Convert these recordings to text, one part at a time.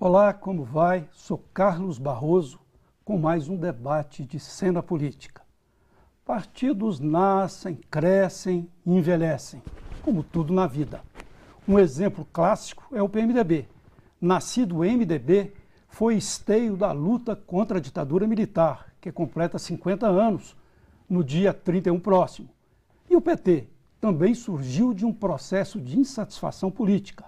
Olá, como vai? Sou Carlos Barroso com mais um debate de cena política. Partidos nascem, crescem e envelhecem, como tudo na vida. Um exemplo clássico é o PMDB. Nascido o MDB, foi esteio da luta contra a ditadura militar, que completa 50 anos no dia 31 próximo. E o PT também surgiu de um processo de insatisfação política,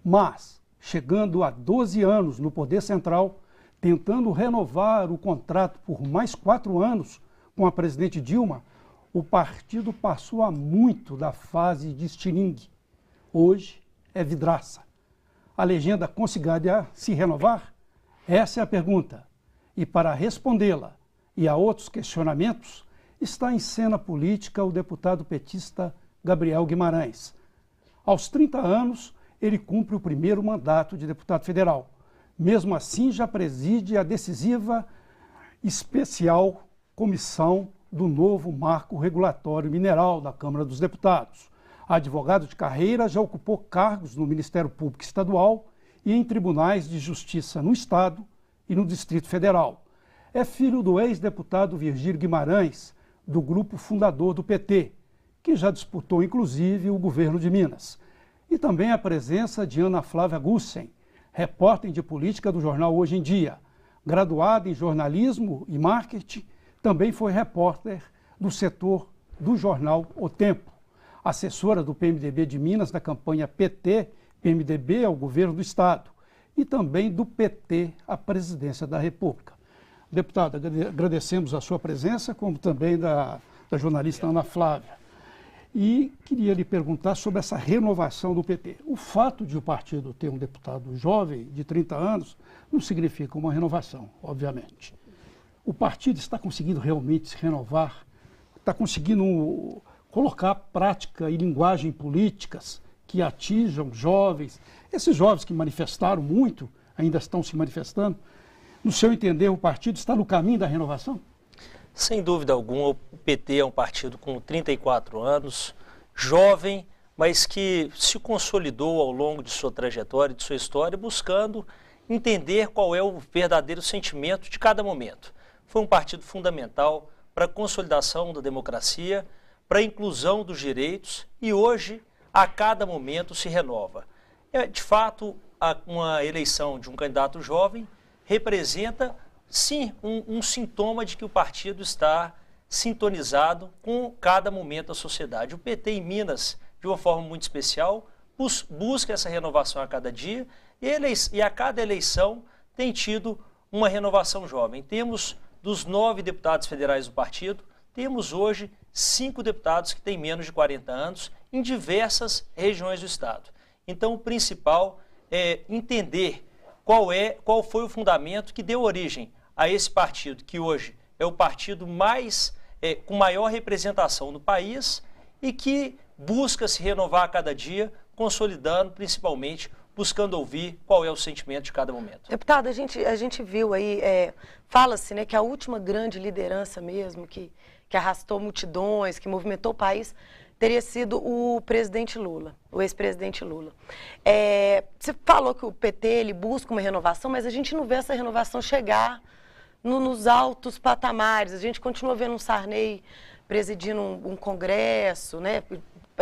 mas chegando a 12 anos no poder central, tentando renovar o contrato por mais 4 anos com a presidente Dilma, o partido passou há muito da fase de estilingue. Hoje é vidraça. A legenda conseguirá se renovar? Essa é a pergunta. E para respondê-la e a outros questionamentos, está em cena política o deputado petista Gabriel Guimarães. Aos 30 anos, ele cumpre o primeiro mandato de deputado federal. Mesmo assim, já preside a decisiva especial comissão do novo marco regulatório mineral da Câmara dos Deputados. Advogado de carreira, já ocupou cargos no Ministério Público Estadual e em tribunais de justiça no Estado e no Distrito Federal. É filho do ex-deputado Virgílio Guimarães, do grupo fundador do PT, que já disputou inclusive o governo de Minas. E também a presença de Ana Flávia Gussen, repórter de política do jornal Hoje em Dia. Graduada em jornalismo e marketing, também foi repórter do setor do jornal O Tempo. Assessora do PMDB de Minas na campanha PT-PMDB ao governo do Estado e também do PT à presidência da República. Deputada, agradecemos a sua presença, como também da jornalista Ana Flávia. E queria lhe perguntar sobre essa renovação do PT. O fato de o partido ter um deputado jovem, de 30 anos, não significa uma renovação, obviamente. O partido está conseguindo realmente se renovar, está conseguindo colocar prática e linguagem políticas que atinjam jovens. Esses jovens que manifestaram muito, ainda estão se manifestando. No seu entender, o partido está no caminho da renovação? Sem dúvida alguma, o PT é um partido com 34 anos, jovem, mas que se consolidou ao longo de sua trajetória, de sua história, buscando entender qual é o verdadeiro sentimento de cada momento. Foi um partido fundamental para a consolidação da democracia, para a inclusão dos direitos e hoje, a cada momento, se renova. De fato, uma eleição de um candidato jovem representa, sim, um sintoma de que o partido está sintonizado com cada momento da sociedade. O PT em Minas, de uma forma muito especial, busca essa renovação a cada dia e a cada eleição tem tido uma renovação jovem. Temos, dos 9 deputados federais do partido, temos hoje 5 deputados que têm menos de 40 anos em diversas regiões do Estado. Então, o principal é entender qual foi o fundamento que deu origem a esse partido, que hoje é o partido com maior representação no país e que busca se renovar a cada dia, consolidando, principalmente, buscando ouvir qual é o sentimento de cada momento. Deputado, a gente viu aí, fala-se, né, que a última grande liderança mesmo, que arrastou multidões, que movimentou o país, teria sido o presidente Lula, o ex-presidente Lula. Você falou que o PT ele busca uma renovação, mas a gente não vê essa renovação chegar nos altos patamares. A gente continua vendo um Sarney presidindo um congresso, né?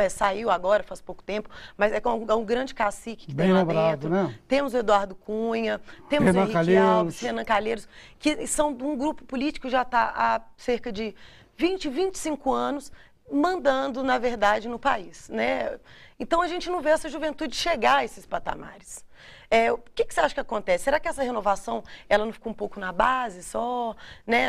Saiu agora, faz pouco tempo, mas é um grande cacique que tem lá dentro. Né? Temos o Eduardo Cunha, temos o Henrique Alves, Renan Calheiros, que são de um grupo político que já está há cerca de 20, 25 anos mandando, na verdade, no país. Né? Então, a gente não vê essa juventude chegar a esses patamares. O que você acha que acontece? Será que essa renovação ela não fica um pouco na base só, né?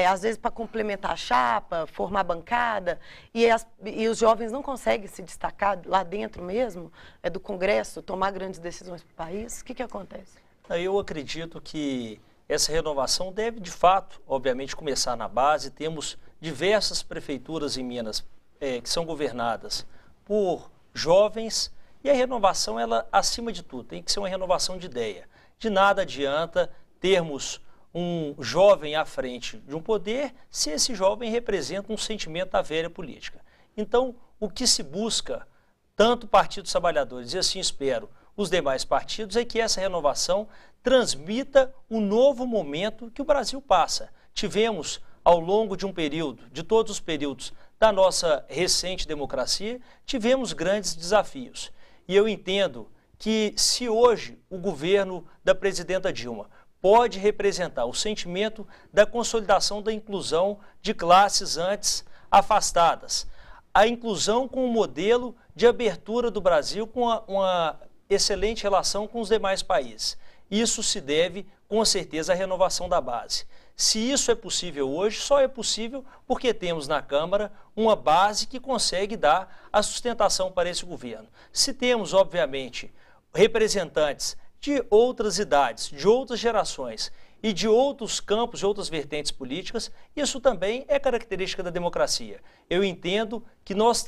Às vezes para complementar a chapa, formar bancada, e os jovens não conseguem se destacar lá dentro mesmo, do Congresso, tomar grandes decisões para o país? O que acontece? Eu acredito que essa renovação deve, de fato, obviamente, começar na base. Temos diversas prefeituras em Minas que são governadas por jovens. E a renovação, ela, acima de tudo, tem que ser uma renovação de ideia. De nada adianta termos um jovem à frente de um poder se esse jovem representa um sentimento da velha política. Então, o que se busca, tanto o Partido dos Trabalhadores, e assim espero, os demais partidos é que essa renovação transmita o novo momento que o Brasil passa. Tivemos, ao longo de um período, de todos os períodos da nossa recente democracia, tivemos grandes desafios. E eu entendo que se hoje o governo da presidenta Dilma pode representar o sentimento da consolidação da inclusão de classes antes afastadas, a inclusão com um modelo de abertura do Brasil com uma excelente relação com os demais países. Isso se deve, com certeza, à renovação da base. Se isso é possível hoje, só é possível porque temos na Câmara uma base que consegue dar a sustentação para esse governo. Se temos, obviamente, representantes de outras idades, de outras gerações e de outros campos, de outras vertentes políticas, isso também é característica da democracia. Eu entendo que nós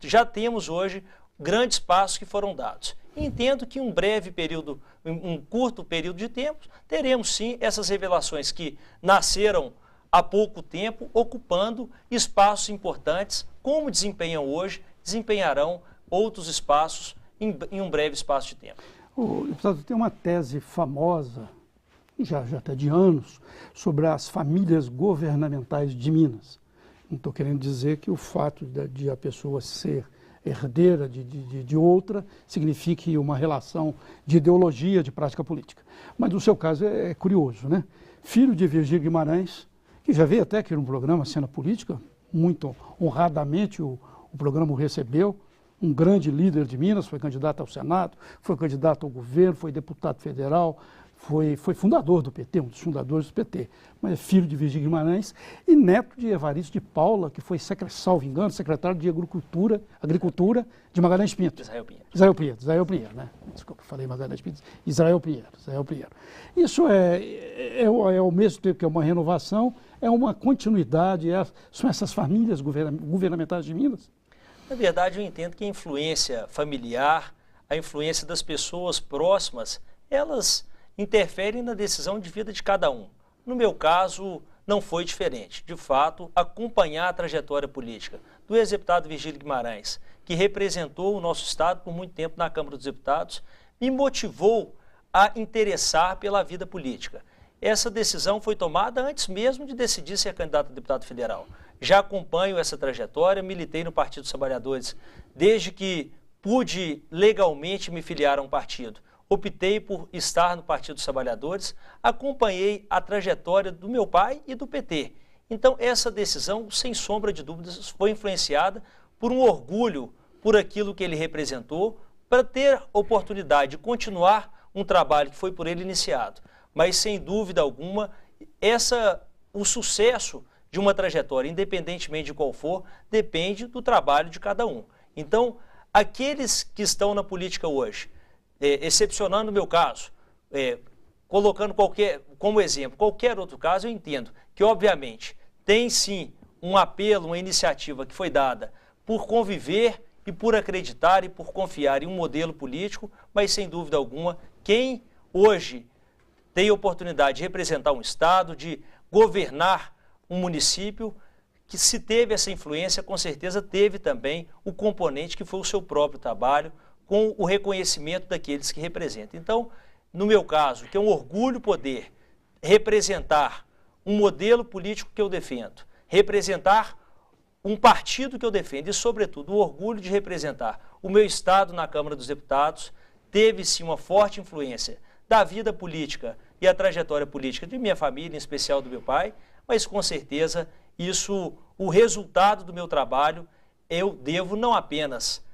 já temos hoje grandes passos que foram dados. Entendo que em um breve período, um curto período de tempo, teremos sim essas revelações que nasceram há pouco tempo, ocupando espaços importantes, como desempenham hoje, desempenharão outros espaços em um breve espaço de tempo. O deputado, tem uma tese famosa, já até de anos, sobre as famílias governamentais de Minas. Não estou querendo dizer que o fato de a pessoa ser herdeira de outra signifique uma relação de ideologia, de prática política. Mas no seu caso é curioso, né? Filho de Virgílio Guimarães, que já veio até aqui no programa Cena Política, muito honradamente o programa o recebeu, um grande líder de Minas, foi candidato ao Senado, foi candidato ao governo, foi deputado federal, foi fundador do PT, um dos fundadores do PT, mas é filho de Virgílio Guimarães e neto de Evaristo de Paula, que foi, salvo engano, secretário de Agricultura de Magalhães Pinto. Israel Pinheiro, né? Desculpa, falei Magalhães Pinto, Israel Pinheiro. Isso é ao mesmo tempo que é uma renovação, é uma continuidade, são essas famílias governamentais de Minas? Na verdade, eu entendo que a influência familiar, a influência das pessoas próximas, elas interferem na decisão de vida de cada um. No meu caso, não foi diferente. De fato, acompanhar a trajetória política do ex-deputado Virgílio Guimarães, que representou o nosso estado por muito tempo na Câmara dos Deputados, me motivou a interessar pela vida política. Essa decisão foi tomada antes mesmo de decidir ser candidato a deputado federal. Já acompanho essa trajetória, militei no Partido dos Trabalhadores desde que pude legalmente me filiar a um partido. Optei por estar no Partido dos Trabalhadores, acompanhei a trajetória do meu pai e do PT. Então, essa decisão, sem sombra de dúvidas, foi influenciada por um orgulho por aquilo que ele representou, para ter oportunidade de continuar um trabalho que foi por ele iniciado. Mas, sem dúvida alguma, o sucesso de uma trajetória, independentemente de qual for, depende do trabalho de cada um. Então, aqueles que estão na política hoje, excepcionando o meu caso, colocando como exemplo qualquer outro caso, eu entendo que, obviamente, tem sim um apelo, uma iniciativa que foi dada por conviver e por acreditar e por confiar em um modelo político, mas, sem dúvida alguma, quem hoje tem a oportunidade de representar um estado, de governar um município, que se teve essa influência, com certeza teve também o componente que foi o seu próprio trabalho, com o reconhecimento daqueles que representam. Então, no meu caso, que é um orgulho poder representar um modelo político que eu defendo, representar um partido que eu defendo e, sobretudo, o orgulho de representar o meu estado na Câmara dos Deputados, teve sim uma forte influência da vida política e a trajetória política de minha família, em especial do meu pai, mas com certeza o resultado do meu trabalho, eu devo não apenas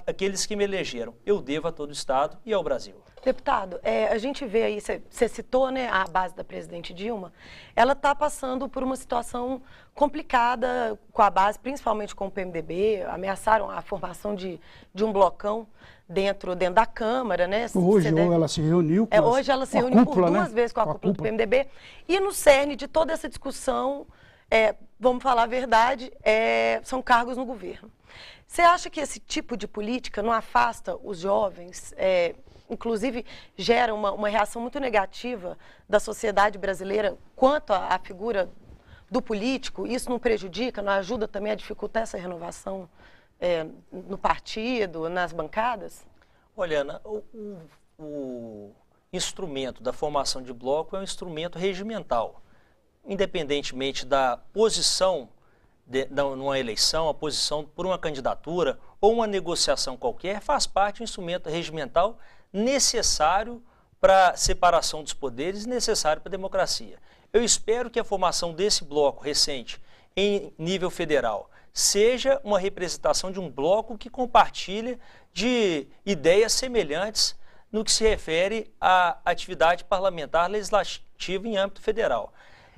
àqueles que me elegeram, eu devo a todo o estado e ao Brasil. Deputado, a gente vê aí, você citou, né, a base da presidente Dilma, ela está passando por uma situação complicada com a base, principalmente com o PMDB, ameaçaram a formação de um blocão dentro da Câmara, né? Hoje ela se reuniu com hoje ela se reuniu cúpula, por duas vezes com a cúpula do PMDB, e no cerne de toda essa discussão, vamos falar a verdade, são cargos no governo. Você acha que esse tipo de política não afasta os jovens, inclusive gera uma reação muito negativa da sociedade brasileira quanto à figura do político? Isso não prejudica, não ajuda também a dificultar essa renovação no partido, nas bancadas? Olha, Ana, o instrumento da formação de bloco é um instrumento regimental. Independentemente da posição numa eleição, a posição por uma candidatura ou uma negociação qualquer, faz parte de um instrumento regimental necessário para a separação dos poderes e necessário para a democracia. Eu espero que a formação desse bloco recente, em nível federal, seja uma representação de um bloco que compartilha de ideias semelhantes no que se refere à atividade parlamentar legislativa em âmbito federal.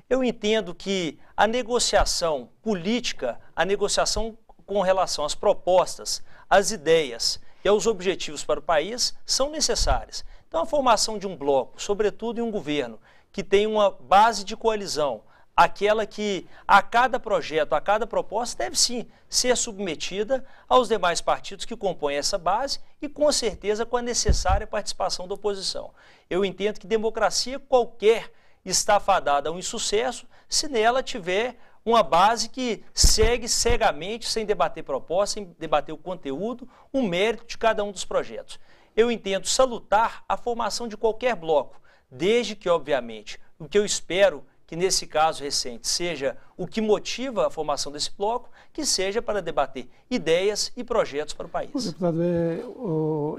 Eu entendo que a negociação política, a negociação com relação às propostas, às ideias e aos objetivos para o país são necessárias. Então, a formação de um bloco, sobretudo em um governo que tem uma base de coalizão, aquela que a cada projeto, a cada proposta deve sim ser submetida aos demais partidos que compõem essa base e com certeza com a necessária participação da oposição. Eu entendo que democracia qualquer está fadada a um insucesso se nela tiver uma base que segue cegamente, sem debater propostas, sem debater o conteúdo, o mérito de cada um dos projetos. Eu entendo salutar a formação de qualquer bloco, desde que, obviamente, o que eu espero que nesse caso recente seja o que motiva a formação desse bloco, que seja para debater ideias e projetos para o país. Deputado,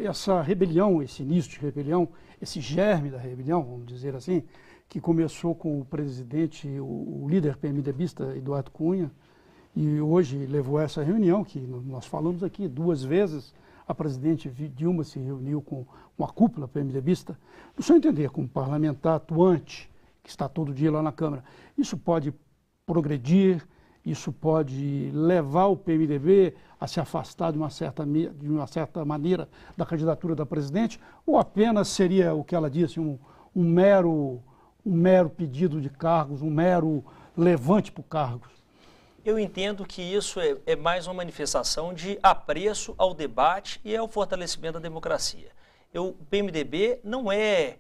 essa rebelião, esse início de rebelião, esse germe da rebelião, vamos dizer assim, que começou com o presidente, o líder PMDBista, Eduardo Cunha, e hoje levou a essa reunião, que nós falamos aqui 2 vezes, a presidente Dilma se reuniu com uma cúpula PMDBista. No seu entender, como parlamentar atuante, que está todo dia lá na Câmara, isso pode progredir, isso pode levar o PMDB a se afastar de uma certa maneira da candidatura da presidente, ou apenas seria o que ela disse, um mero pedido de cargos, um mero levante por cargos? Eu entendo que isso é mais uma manifestação de apreço ao debate e ao fortalecimento da democracia. O PMDB não é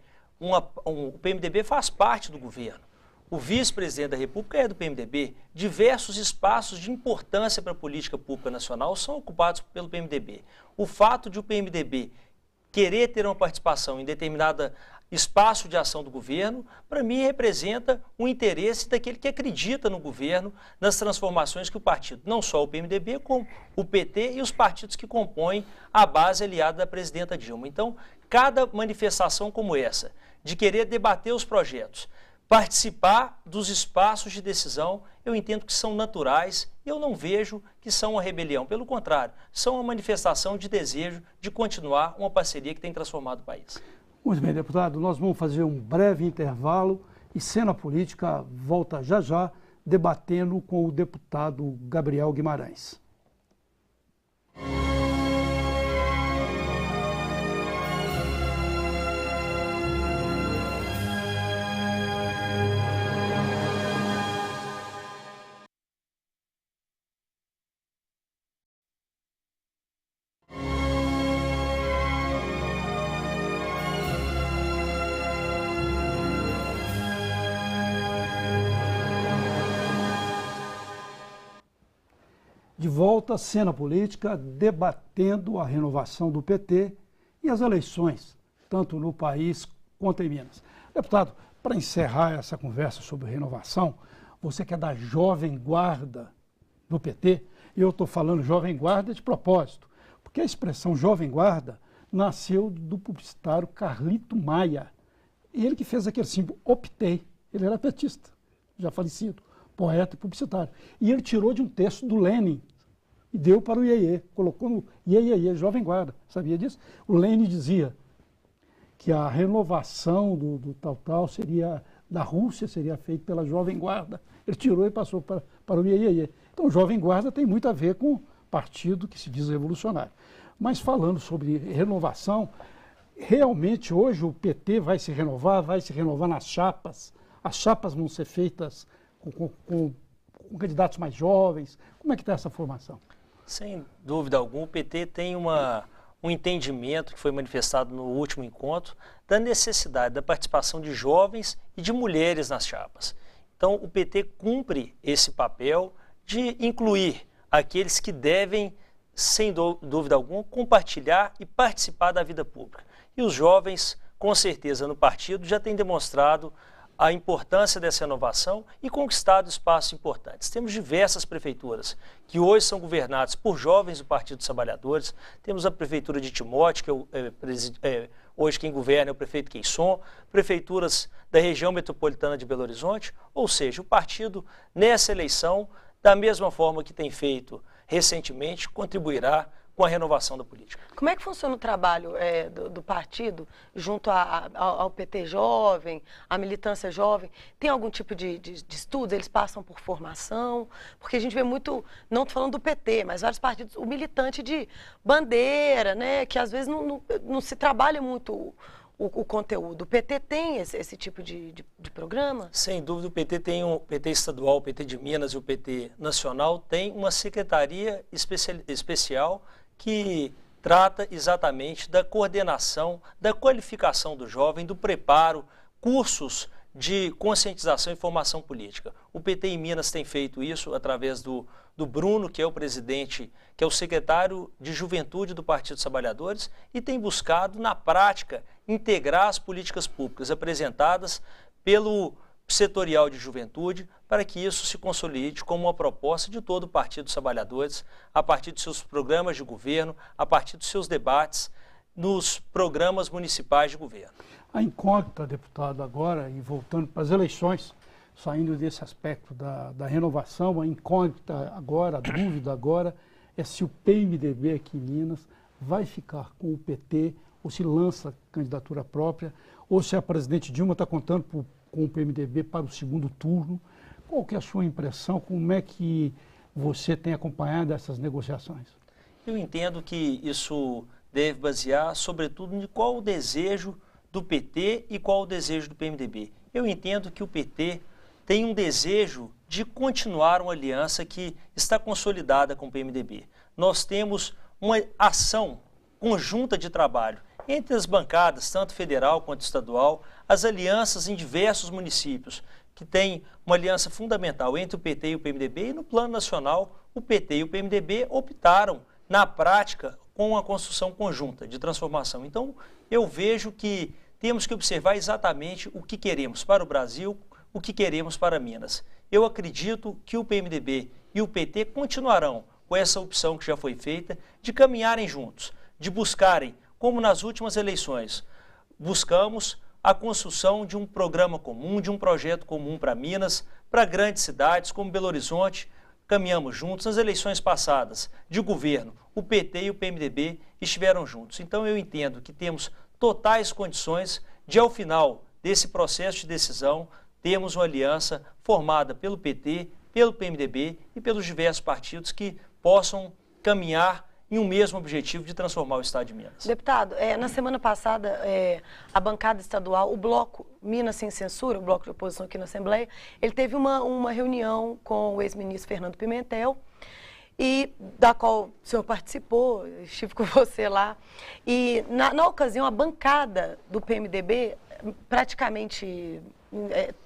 o PMDB faz parte do governo. O vice-presidente da República é do PMDB. Diversos espaços de importância para a política pública nacional são ocupados pelo PMDB. O fato de o PMDB querer ter uma participação em determinado espaço de ação do governo, para mim representa um interesse daquele que acredita no governo, nas transformações que o partido, não só o PMDB, como o PT e os partidos que compõem a base aliada da presidenta Dilma. Então, cada manifestação como essa, de querer debater os projetos, participar dos espaços de decisão, eu entendo que são naturais, eu não vejo que são uma rebelião, pelo contrário, são uma manifestação de desejo de continuar uma parceria que tem transformado o país. Muito bem, deputado, nós vamos fazer um breve intervalo e Cena Política volta já já debatendo com o deputado Gabriel Guimarães. De volta à Cena Política, debatendo a renovação do PT e as eleições, tanto no país quanto em Minas. Deputado, para encerrar essa conversa sobre renovação, você que é da Jovem Guarda do PT, e eu estou falando Jovem Guarda de propósito, porque a expressão Jovem Guarda nasceu do publicitário Carlito Maia, ele que fez aquele símbolo Optei, ele era petista, já falecido, poeta e publicitário, e ele tirou de um texto do Lênin, e deu para o Iê-Iê, colocou no Iê-Iê, Jovem Guarda, sabia disso? O Lênin dizia que a renovação do tal seria, da Rússia seria feita pela Jovem Guarda, ele tirou e passou para o Iê-Iê. Então, o Jovem Guarda tem muito a ver com o partido que se diz revolucionário. Mas falando sobre renovação, realmente hoje o PT vai se renovar nas chapas, as chapas vão ser feitas com candidatos mais jovens, como é que está essa formação? Sem dúvida alguma, o PT tem um entendimento que foi manifestado no último encontro da necessidade da participação de jovens e de mulheres nas chapas. Então, o PT cumpre esse papel de incluir aqueles que devem sem dúvida alguma, compartilhar e participar da vida pública. E os jovens, com certeza, no partido já têm demonstrado a importância dessa renovação e conquistado espaços importantes. Temos diversas prefeituras que hoje são governadas por jovens do Partido dos Trabalhadores. Temos a prefeitura de Timóteo, que hoje quem governa é o prefeito Queisson, prefeituras da região metropolitana de Belo Horizonte, ou seja, o partido nessa eleição, da mesma forma que tem feito recentemente, contribuirá com a renovação da política. Como é que funciona o trabalho do partido junto ao PT jovem, à militância jovem? Tem algum tipo de estudos? Eles passam por formação? Porque a gente vê muito, não estou falando do PT, mas vários partidos, o militante de bandeira, né, que às vezes não se trabalha muito o conteúdo. O PT tem esse tipo de programa? Sem dúvida, o PT tem o PT estadual, o PT de Minas e o PT nacional tem uma secretaria especial que trata exatamente da coordenação, da qualificação do jovem, do preparo, cursos de conscientização e formação política. O PT em Minas tem feito isso através do Bruno, que é o presidente, que é o secretário de Juventude do Partido dos Trabalhadores, e tem buscado, na prática, integrar as políticas públicas apresentadas pelo setorial de juventude, para que isso se consolide como uma proposta de todo o Partido dos Trabalhadores, a partir de seus programas de governo, a partir dos seus debates nos programas municipais de governo. A incógnita, deputado, agora, e voltando para as eleições, saindo desse aspecto da renovação, a incógnita agora, a dúvida agora, é se o PMDB aqui em Minas vai ficar com o PT, ou se lança candidatura própria, ou se a presidente Dilma está contando com o PMDB para o segundo turno. Qual que é a sua impressão? Como é que você tem acompanhado essas negociações? Eu entendo que isso deve basear, sobretudo, em qual o desejo do PT e qual o desejo do PMDB. Eu entendo que o PT tem um desejo de continuar uma aliança que está consolidada com o PMDB. Nós temos uma ação conjunta de trabalho entre as bancadas, tanto federal quanto estadual, as alianças em diversos municípios, que tem uma aliança fundamental entre o PT e o PMDB, e no plano nacional, o PT e o PMDB optaram, na prática, com uma construção conjunta de transformação. Então, eu vejo que temos que observar exatamente o que queremos para o Brasil, o que queremos para Minas. Eu acredito que o PMDB e o PT continuarão com essa opção que já foi feita, de caminharem juntos, de buscarem, como nas últimas eleições, buscamos a construção de um programa comum, de um projeto comum para Minas, para grandes cidades como Belo Horizonte. Caminhamos juntos. Nas eleições passadas de governo, o PT e o PMDB estiveram juntos. Então eu entendo que temos totais condições de, ao final desse processo de decisão, termos uma aliança formada pelo PT, pelo PMDB e pelos diversos partidos que possam caminhar em um mesmo objetivo de transformar o Estado de Minas. Deputado, na semana passada, a bancada estadual, o Bloco Minas Sem Censura, o Bloco de Oposição aqui na Assembleia, ele teve uma reunião com o ex-ministro Fernando Pimentel, e da qual o senhor participou, estive com você lá. E, na ocasião, a bancada do PMDB, praticamente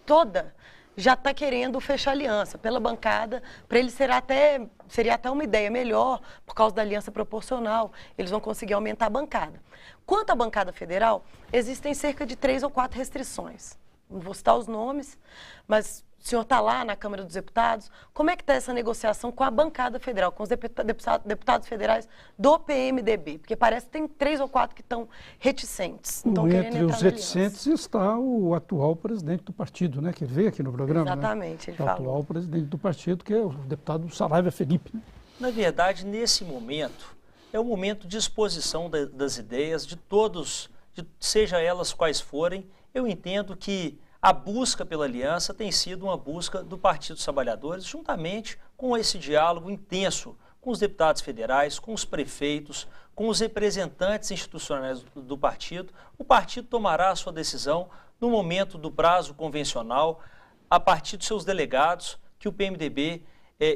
toda, já está querendo fechar aliança pela bancada, para ele seria até uma ideia melhor, por causa da aliança proporcional, eles vão conseguir aumentar a bancada. Quanto à bancada federal, existem cerca de 3 ou 4 restrições. Não vou citar os nomes, mas o senhor está lá na Câmara dos Deputados. Como é que está essa negociação com a bancada federal, com os deputados federais do PMDB? Porque parece que tem 3 ou 4 que estão reticentes. Entre os reticentes está o atual presidente do partido, né, que veio aqui no programa. Exatamente, né? Ele falou. O atual presidente do partido, que é o deputado Saraiva Felipe. Né? Na verdade, nesse momento, é o momento de exposição das ideias de todos, seja elas quais forem. Eu entendo que a busca pela aliança tem sido uma busca do Partido dos Trabalhadores, juntamente com esse diálogo intenso com os deputados federais, com os prefeitos, com os representantes institucionais do partido. O partido tomará a sua decisão no momento do prazo convencional, a partir dos seus delegados, que o PMDB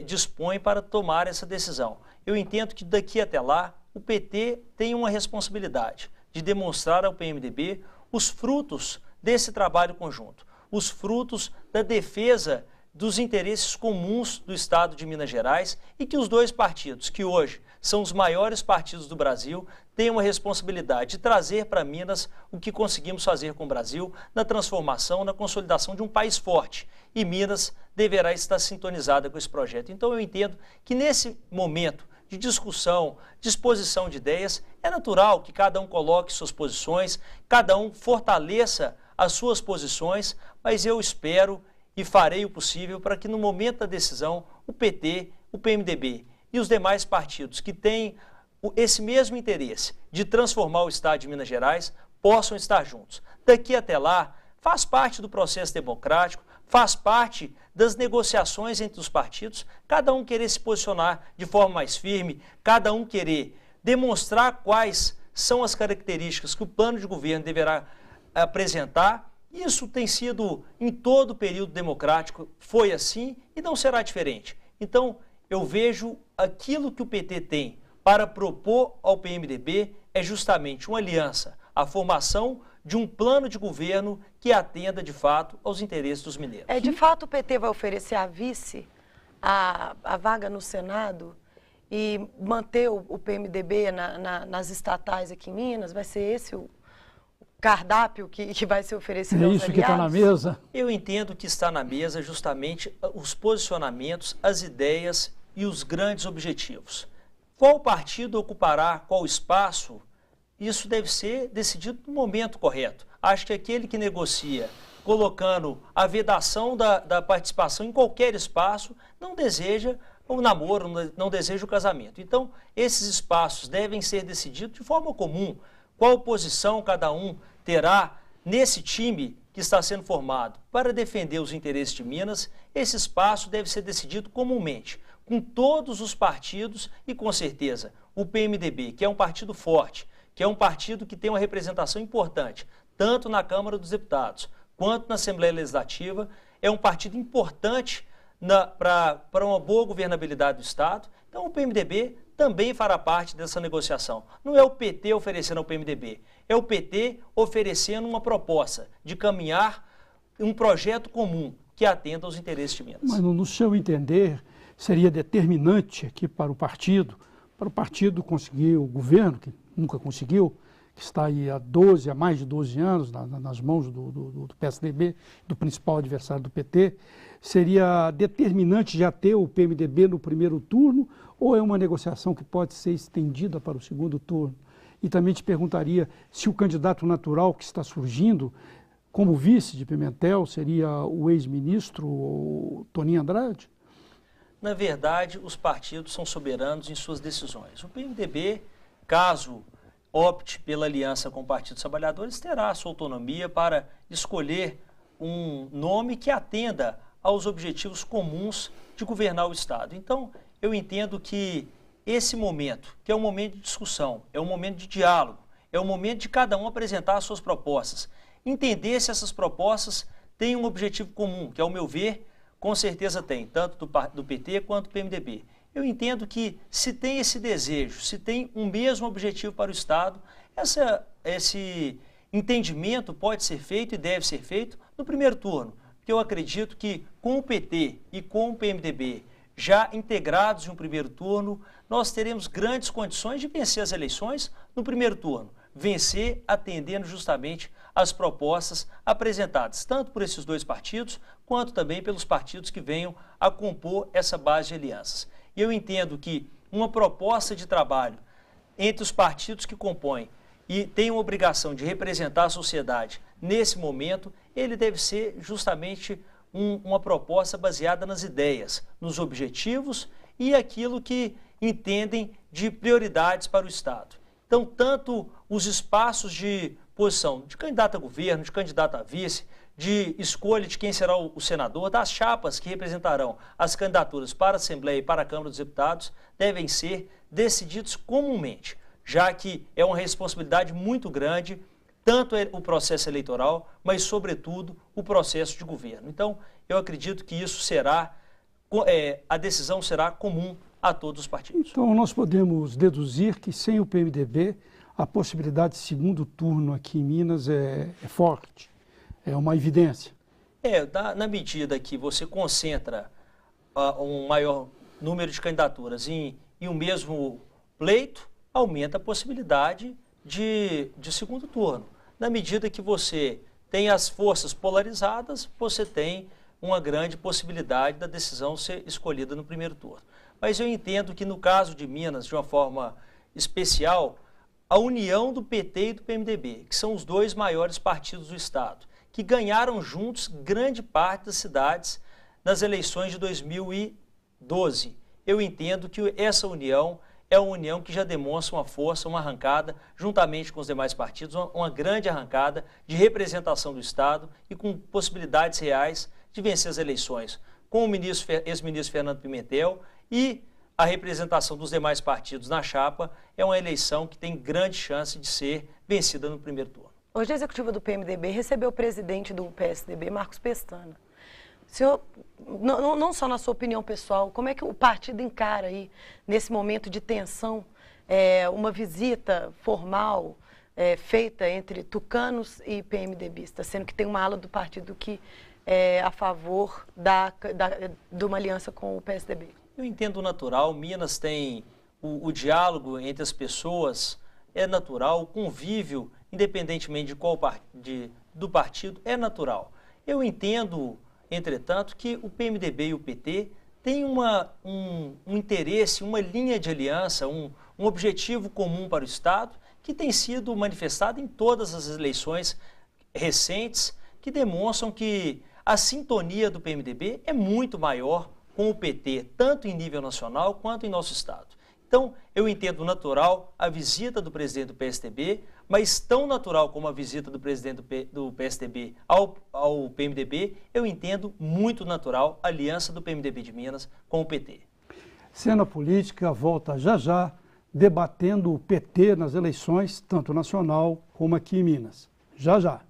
dispõe para tomar essa decisão. Eu entendo que daqui até lá, o PT tem uma responsabilidade de demonstrar ao PMDB os frutos desse trabalho conjunto, os frutos da defesa dos interesses comuns do Estado de Minas Gerais e que os dois partidos, que hoje são os maiores partidos do Brasil, têm uma responsabilidade de trazer para Minas o que conseguimos fazer com o Brasil na transformação, na consolidação de um país forte. E Minas deverá estar sintonizada com esse projeto. Então eu entendo que nesse momento de discussão, de exposição de ideias, é natural que cada um coloque suas posições, cada um fortaleça as suas posições, mas eu espero e farei o possível para que no momento da decisão o PT, o PMDB e os demais partidos que têm esse mesmo interesse de transformar o Estado de Minas Gerais possam estar juntos. Daqui até lá, faz parte do processo democrático, faz parte das negociações entre os partidos, cada um querer se posicionar de forma mais firme, cada um querer demonstrar quais são as características que o plano de governo deverá apresentar. Isso tem sido, em todo o período democrático, foi assim e não será diferente. Então, eu vejo aquilo que o PT tem para propor ao PMDB é justamente uma aliança, a formação de um plano de governo que atenda, de fato, aos interesses dos mineiros. De fato, o PT vai oferecer à vice a vaga no Senado e manter o PMDB nas estatais aqui em Minas? Vai ser esse o cardápio que vai ser oferecido aos aliados? É isso que está na mesa? Eu entendo que está na mesa justamente os posicionamentos, as ideias e os grandes objetivos. Qual partido ocupará qual espaço? Isso deve ser decidido no momento correto. Acho que aquele que negocia colocando a vedação da participação em qualquer espaço não deseja o namoro, não deseja o casamento. Então, esses espaços devem ser decididos de forma comum. Qual posição cada um terá nesse time que está sendo formado para defender os interesses de Minas? Esse espaço deve ser decidido comumente, com todos os partidos e, com certeza, o PMDB, que é um partido forte, que é um partido que tem uma representação importante, tanto na Câmara dos Deputados quanto na Assembleia Legislativa, é um partido importante para uma boa governabilidade do Estado. Então, o PMDB também fará parte dessa negociação. Não é o PT oferecendo ao PMDB, é o PT oferecendo uma proposta de caminhar um projeto comum que atenda aos interesses de Minas. Mas, no seu entender, seria determinante aqui para o partido conseguir o governo, que nunca conseguiu, que está aí há mais de 12 anos nas mãos do PSDB, do principal adversário do PT, seria determinante já ter o PMDB no primeiro turno, ou é uma negociação que pode ser estendida para o segundo turno? E também te perguntaria se o candidato natural que está surgindo como vice de Pimentel seria o ex-ministro Toninho Andrade? Na verdade, os partidos são soberanos em suas decisões. O PMDB, caso opte pela aliança com o Partido dos Trabalhadores, terá a sua autonomia para escolher um nome que atenda aos objetivos comuns de governar o Estado. Então, eu entendo que esse momento, que é um momento de discussão, é um momento de diálogo, é um momento de cada um apresentar as suas propostas, entender se essas propostas têm um objetivo comum, que, ao meu ver, com certeza tem, tanto do PT quanto do PMDB. Eu entendo que se tem esse desejo, se tem um mesmo objetivo para o Estado, esse entendimento pode ser feito e deve ser feito no primeiro turno. Porque eu acredito que com o PT e com o PMDB já integrados em um primeiro turno, nós teremos grandes condições de vencer as eleições no primeiro turno. Vencer atendendo justamente às propostas apresentadas, tanto por esses dois partidos, quanto também pelos partidos que venham a compor essa base de alianças. E eu entendo que uma proposta de trabalho entre os partidos que compõem e têm uma obrigação de representar a sociedade nesse momento, ele deve ser justamente uma proposta baseada nas ideias, nos objetivos e aquilo que entendem de prioridades para o Estado. Então, tanto os espaços de posição de candidato a governo, de candidato a vice, de escolha de quem será o senador, das chapas que representarão as candidaturas para a Assembleia e para a Câmara dos Deputados, devem ser decididos comumente, já que é uma responsabilidade muito grande, tanto o processo eleitoral, mas, sobretudo, o processo de governo. Então, eu acredito que isso será, a decisão será comum a todos os partidos. Então, nós podemos deduzir que, sem o PMDB, a possibilidade de segundo turno aqui em Minas é forte, é uma evidência. Na medida que você concentra um maior número de candidaturas em um mesmo pleito, aumenta a possibilidade de segundo turno. Na medida que você tem as forças polarizadas, você tem uma grande possibilidade da decisão ser escolhida no primeiro turno. Mas eu entendo que no caso de Minas, de uma forma especial, a união do PT e do PMDB, que são os dois maiores partidos do Estado, que ganharam juntos grande parte das cidades nas eleições de 2012. Eu entendo que essa união é uma união que já demonstra uma força, uma arrancada, juntamente com os demais partidos, uma grande arrancada de representação do Estado e com possibilidades reais de vencer as eleições, com o ex-ministro Fernando Pimentel e a representação dos demais partidos na chapa. É uma eleição que tem grande chance de ser vencida no primeiro turno. Hoje a executiva do PMDB recebeu o presidente do PSDB, Marcos Pestana. O senhor, não só na sua opinião pessoal, como é que o partido encara aí, nesse momento de tensão, uma visita formal feita entre tucanos e PMDBistas, sendo que tem uma ala do partido que é a favor de uma aliança com o PSDB? Eu entendo natural. Minas tem o diálogo entre as pessoas, é natural, o convívio, independentemente do partido, é natural. Eu entendo, entretanto, que o PMDB e o PT têm um interesse, uma linha de aliança, um objetivo comum para o Estado, que tem sido manifestado em todas as eleições recentes, que demonstram que a sintonia do PMDB é muito maior com o PT, tanto em nível nacional quanto em nosso Estado. Então, eu entendo natural a visita do presidente do PSDB, mas tão natural como a visita do presidente do PSDB ao PMDB, eu entendo muito natural a aliança do PMDB de Minas com o PT. Cena Política volta já já, debatendo o PT nas eleições, tanto nacional como aqui em Minas. Já já.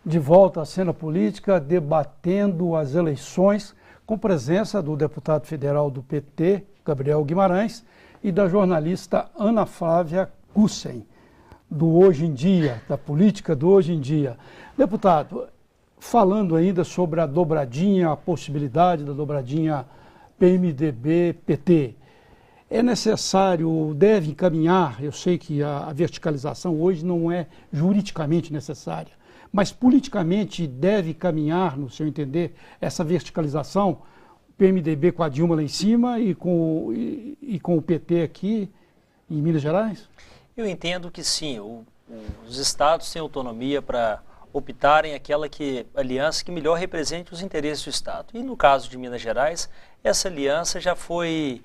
De volta à cena política, debatendo as eleições, com presença do deputado federal do PT, Gabriel Guimarães, e da jornalista Ana Flávia Gussen, do Hoje em Dia, da política do Hoje em Dia. Deputado, falando ainda sobre a dobradinha, a possibilidade da dobradinha PMDB-PT, é necessário, deve encaminhar, eu sei que a verticalização hoje não é juridicamente necessária, mas politicamente deve caminhar, no seu entender, essa verticalização, o PMDB com a Dilma lá em cima e com o PT aqui em Minas Gerais? Eu entendo que sim, os estados têm autonomia para optarem aquela aliança que melhor represente os interesses do Estado. E no caso de Minas Gerais, essa aliança já foi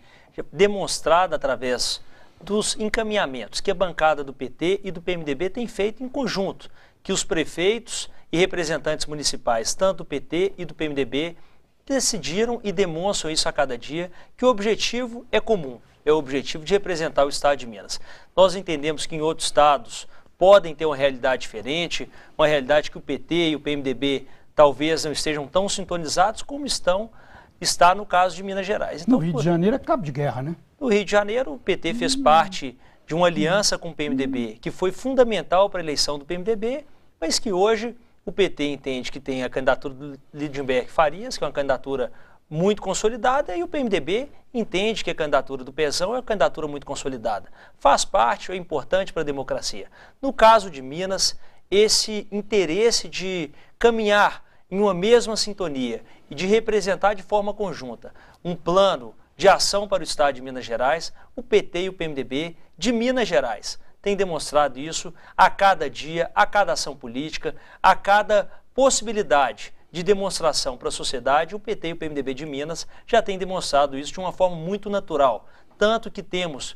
demonstrada através dos encaminhamentos que a bancada do PT e do PMDB tem feito em conjunto, que os prefeitos e representantes municipais, tanto do PT e do PMDB, decidiram e demonstram isso a cada dia, que o objetivo é comum, é o objetivo de representar o Estado de Minas. Nós entendemos que em outros estados podem ter uma realidade diferente, uma realidade que o PT e o PMDB talvez não estejam tão sintonizados como está no caso de Minas Gerais. Então, no Rio de Janeiro é cabo de guerra, né? No Rio de Janeiro, o PT fez parte de uma aliança com o PMDB, que foi fundamental para a eleição do PMDB, mas que hoje o PT entende que tem a candidatura do Lindenberg Farias, que é uma candidatura muito consolidada, e o PMDB entende que a candidatura do Pezão é uma candidatura muito consolidada. Faz parte, é importante para a democracia. No caso de Minas, esse interesse de caminhar em uma mesma sintonia e de representar de forma conjunta um plano de ação para o Estado de Minas Gerais, o PT e o PMDB de Minas Gerais têm demonstrado isso a cada dia, a cada ação política, a cada possibilidade de demonstração para a sociedade. O PT e o PMDB de Minas já têm demonstrado isso de uma forma muito natural. Tanto que temos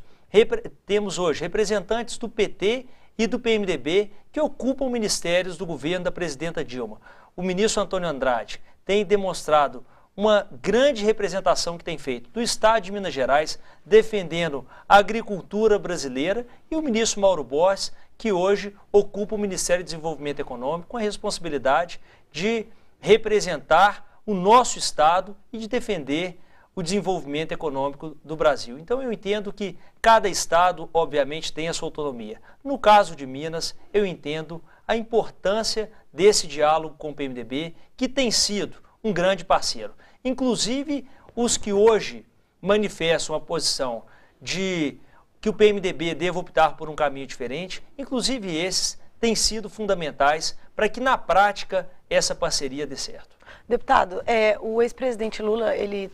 hoje representantes do PT e do PMDB que ocupam ministérios do governo da presidenta Dilma. O ministro Antônio Andrade tem demonstrado uma grande representação que tem feito do Estado de Minas Gerais, defendendo a agricultura brasileira, e o ministro Mauro Borges, que hoje ocupa o Ministério do Desenvolvimento Econômico com a responsabilidade de representar o nosso Estado e de defender o desenvolvimento econômico do Brasil. Então eu entendo que cada Estado, obviamente, tem a sua autonomia. No caso de Minas, eu entendo a importância desse diálogo com o PMDB, que tem sido um grande parceiro. Inclusive, os que hoje manifestam a posição de que o PMDB deva optar por um caminho diferente, inclusive esses têm sido fundamentais para que, na prática, essa parceria dê certo. Deputado, o ex-presidente Lula, ele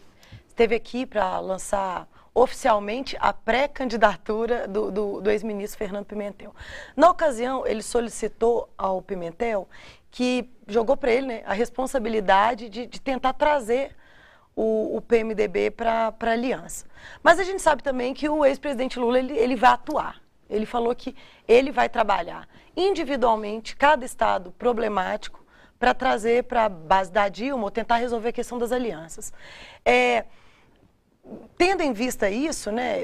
esteve aqui para lançar oficialmente a pré-candidatura do ex-ministro Fernando Pimentel. Na ocasião, ele solicitou ao Pimentel que jogou para ele, né, a responsabilidade de tentar trazer o PMDB para a aliança. Mas a gente sabe também que o ex-presidente Lula ele vai atuar. Ele falou que ele vai trabalhar individualmente cada estado problemático para trazer para a base da Dilma ou tentar resolver a questão das alianças. Tendo em vista isso, né,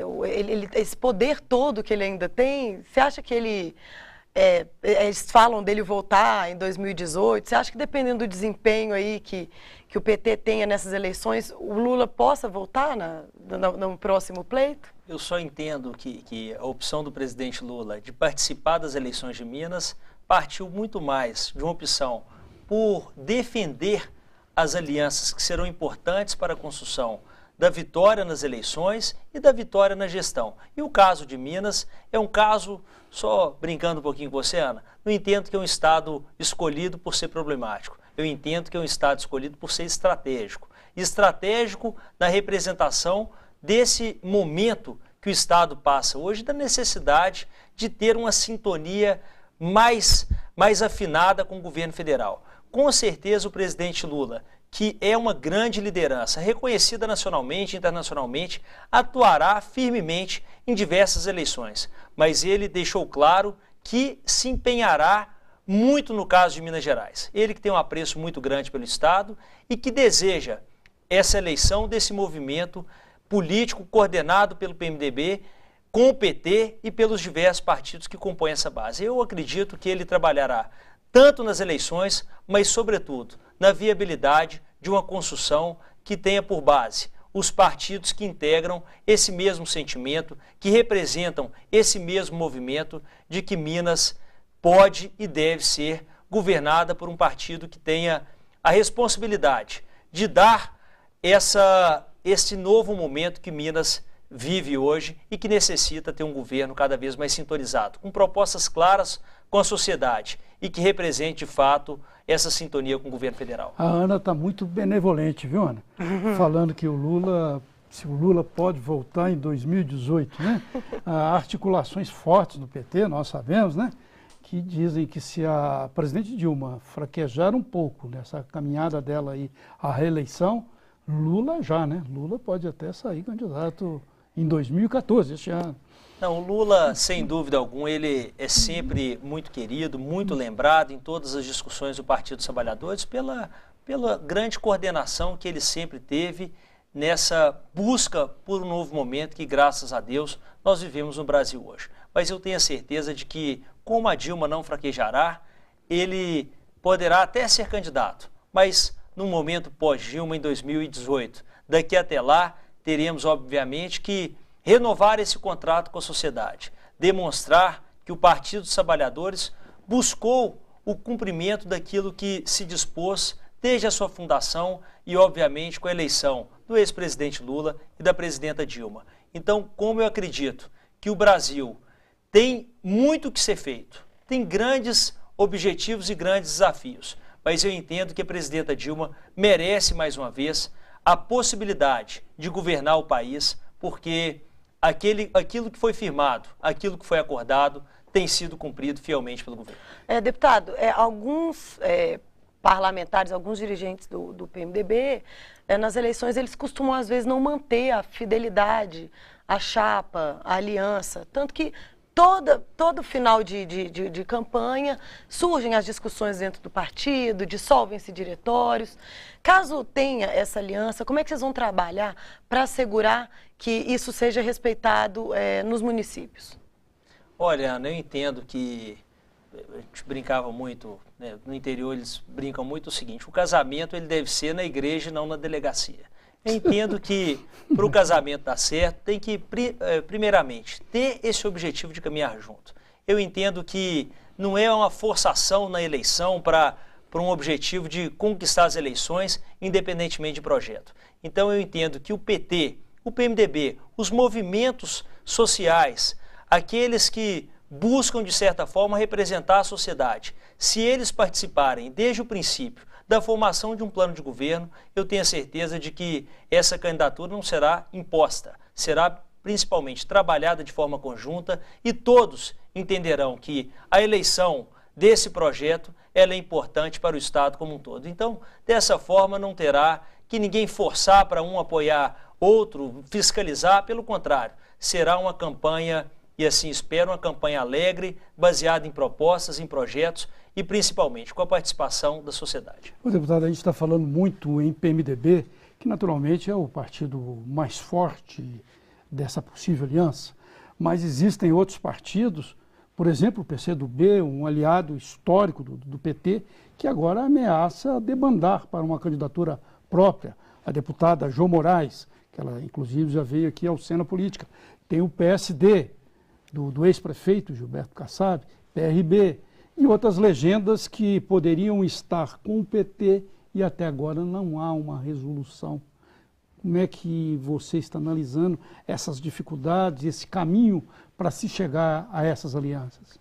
esse poder todo que ele ainda tem, você acha que eles falam dele voltar em 2018, você acha que dependendo do desempenho aí que o PT tenha nessas eleições, o Lula possa voltar no próximo pleito? Eu só entendo que a opção do presidente Lula de participar das eleições de Minas partiu muito mais de uma opção por defender as alianças que serão importantes para a construção da vitória nas eleições e da vitória na gestão. E o caso de Minas é um caso, só brincando um pouquinho com você, Ana, não entendo que é um estado escolhido por ser problemático. Eu entendo que é um estado escolhido por ser estratégico. Estratégico na representação desse momento que o estado passa hoje, da necessidade de ter uma sintonia mais afinada com o governo federal. Com certeza o presidente Lula, que é uma grande liderança, reconhecida nacionalmente e internacionalmente, atuará firmemente em diversas eleições. Mas ele deixou claro que se empenhará muito no caso de Minas Gerais. Ele que tem um apreço muito grande pelo Estado e que deseja essa eleição desse movimento político coordenado pelo PMDB, com o PT e pelos diversos partidos que compõem essa base. Eu acredito que ele trabalhará tanto nas eleições, mas sobretudo na viabilidade de uma construção que tenha por base os partidos que integram esse mesmo sentimento, que representam esse mesmo movimento de que Minas pode e deve ser governada por um partido que tenha a responsabilidade de dar esse novo momento que Minas vive hoje e que necessita ter um governo cada vez mais sintonizado, com propostas claras com a sociedade e que represente, de fato, essa sintonia com o governo federal. A Ana está muito benevolente, viu, Ana? Falando que se o Lula pode voltar em 2018, né? Há articulações fortes no PT, nós sabemos, né? Que dizem que se a presidente Dilma fraquejar um pouco nessa caminhada dela aí à reeleição, Lula pode até sair candidato em 2014, este ano. Não, o Lula, sem dúvida alguma, ele é sempre muito querido, muito lembrado em todas as discussões do Partido dos Trabalhadores pela grande coordenação que ele sempre teve nessa busca por um novo momento que, graças a Deus, nós vivemos no Brasil hoje. Mas eu tenho a certeza de que, como a Dilma não fraquejará, ele poderá até ser candidato, mas no momento pós-Dilma, em 2018. Daqui até lá, teremos, obviamente, que renovar esse contrato com a sociedade, demonstrar que o Partido dos Trabalhadores buscou o cumprimento daquilo que se dispôs desde a sua fundação e, obviamente, com a eleição do ex-presidente Lula e da presidenta Dilma. Então, como eu acredito que o Brasil tem muito que ser feito, tem grandes objetivos e grandes desafios, mas eu entendo que a presidenta Dilma merece, mais uma vez, a possibilidade de governar o país, porque aquilo que foi firmado, aquilo que foi acordado, tem sido cumprido fielmente pelo governo. Deputado, alguns parlamentares, alguns dirigentes do PMDB, nas eleições, eles costumam, às vezes, não manter a fidelidade, a chapa, a aliança. Tanto que todo final de campanha surgem as discussões dentro do partido, dissolvem-se diretórios. Caso tenha essa aliança, como é que vocês vão trabalhar para assegurar que isso seja respeitado nos municípios? Olha, Ana, eu entendo que a gente brincava muito, né, no interior eles brincam muito o seguinte: o casamento ele deve ser na igreja e não na delegacia. Eu entendo que para o casamento dar certo tem que, primeiramente, ter esse objetivo de caminhar junto. Eu entendo que não é uma forçação na eleição para um objetivo de conquistar as eleições, independentemente de projeto. Então eu entendo que o PT, o PMDB, os movimentos sociais, aqueles que buscam, de certa forma, representar a sociedade, se eles participarem desde o princípio da formação de um plano de governo, eu tenho a certeza de que essa candidatura não será imposta, será principalmente trabalhada de forma conjunta e todos entenderão que a eleição desse projeto ela é importante para o Estado como um todo. Então, dessa forma, não terá que ninguém forçar para um apoiar outro, fiscalizar, pelo contrário, será uma campanha, e assim espero, uma campanha alegre, baseada em propostas, em projetos e principalmente com a participação da sociedade. O deputado, a gente está falando muito em PMDB, que naturalmente é o partido mais forte dessa possível aliança, mas existem outros partidos, por exemplo, o PCdoB, um aliado histórico do PT, que agora ameaça debandar para uma candidatura própria. A deputada Jo Moraes, que ela inclusive já veio aqui ao Cena Política. Tem o PSD, do ex-prefeito Gilberto Kassab, PRB, e outras legendas que poderiam estar com o PT e até agora não há uma resolução. Como é que você está analisando essas dificuldades, esse caminho para se chegar a essas alianças?